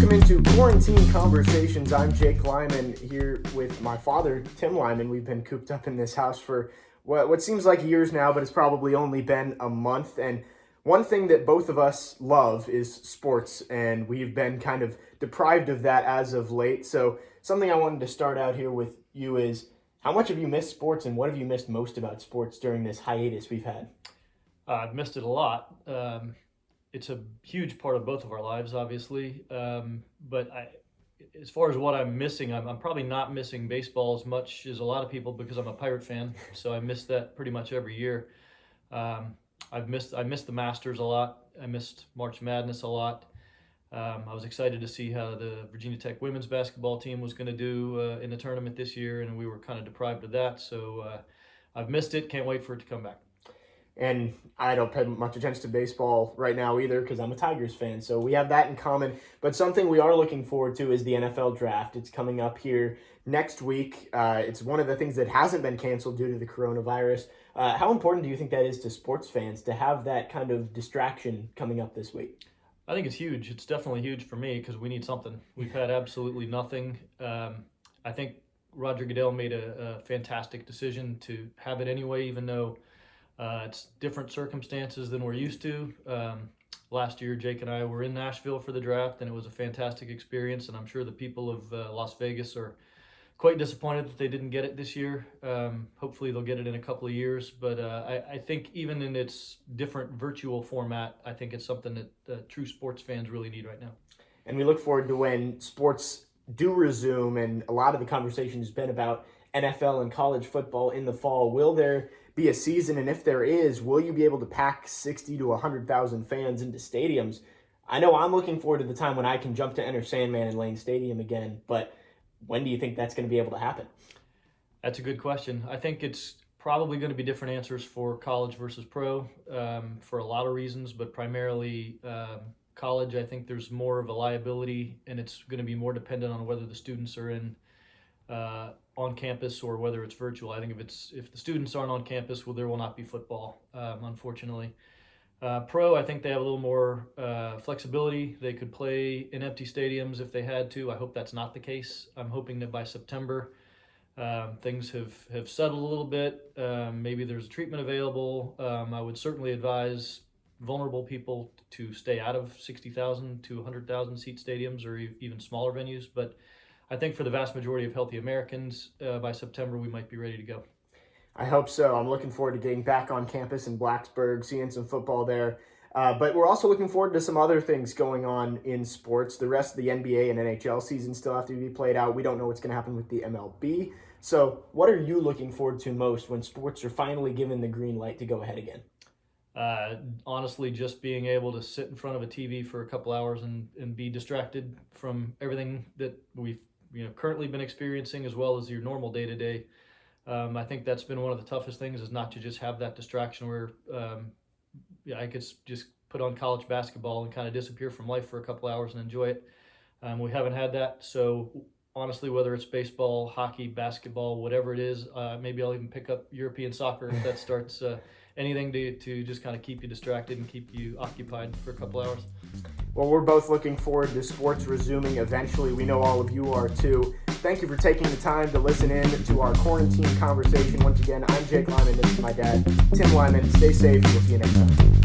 Welcome into Quarantine Conversations. I'm Jake Lyman here with my father, Tim Lyman. We've been cooped up in this house for what seems like years now, but it's probably only been a month. And one thing that both of us love is sports, and we've been kind of deprived of that as of late. So something I wanted to start out here with you is, how much have you missed sports, and what have you missed most about sports during this hiatus we've had? I've missed it a lot. It's a huge part of both of our lives, obviously. As far as what I'm missing, I'm probably not missing baseball as much as a lot of people because I'm a Pirate fan. So I miss that pretty much every year. I missed the Masters a lot. I missed March Madness a lot. I was excited to see how the Virginia Tech women's basketball team was going to do in the tournament this year, and we were kind of deprived of that. So I've missed it. Can't wait for it to come back. And I don't pay much attention to baseball right now either because I'm a Tigers fan. So we have that in common. But something we are looking forward to is the NFL draft. It's coming up here next week. It's one of the things that hasn't been canceled due to the coronavirus. How important do you think that is to sports fans to have that kind of distraction coming up this week? I think it's huge. It's definitely huge for me because we need something. We've had absolutely nothing. I think Roger Goodell made a fantastic decision to have it anyway, even though it's different circumstances than we're used to. Last year, Jake and I were in Nashville for the draft, and it was a fantastic experience. And I'm sure the people of Las Vegas are quite disappointed that they didn't get it this year. Hopefully they'll get it in a couple of years. But I think even in its different virtual format, I think it's something that true sports fans really need right now. And we look forward to when sports do resume, and a lot of the conversation has been about NFL and college football in the fall. Will there be a season? And if there is, will you be able to pack 60 to 100,000 fans into stadiums? I know I'm looking forward to the time when I can jump to Enter Sandman and Lane Stadium again, but when do you think that's going to be able to happen? That's a good question. I think it's probably going to be different answers for college versus pro for a lot of reasons, but primarily college. I think there's more of a liability, and it's going to be more dependent on whether the students are in on campus or whether it's virtual. I think if the students aren't on campus, well, there will not be football, unfortunately. Pro, I think they have a little more flexibility. They could play in empty stadiums if they had to. I hope that's not the case. I'm hoping that by September, things have settled a little bit. Maybe there's a treatment available. I would certainly advise vulnerable people to stay out of 60,000 to 100,000 seat stadiums or even smaller venues. But I think for the vast majority of healthy Americans, by September, we might be ready to go. I hope so. I'm looking forward to getting back on campus in Blacksburg, seeing some football there. But we're also looking forward to some other things going on in sports. The rest of the NBA and NHL season still have to be played out. We don't know what's going to happen with the MLB. So what are you looking forward to most when sports are finally given the green light to go ahead again? Honestly, just being able to sit in front of a TV for a couple hours and be distracted from everything that we've currently been experiencing, as well as your normal day-to-day. I think that's been one of the toughest things, is not to just have that distraction where I could just put on college basketball and kind of disappear from life for a couple hours and enjoy it. We haven't had that. So honestly, whether it's baseball, hockey, basketball, whatever it is, maybe I'll even pick up European soccer if that starts anything to just kind of keep you distracted and keep you occupied for a couple hours. Well, we're both looking forward to sports resuming eventually. We know all of you are too. Thank you for taking the time to listen in to our quarantine conversation. Once again, I'm Jake Lyman. This is my dad, Tim Lyman. Stay safe. We'll see you next time.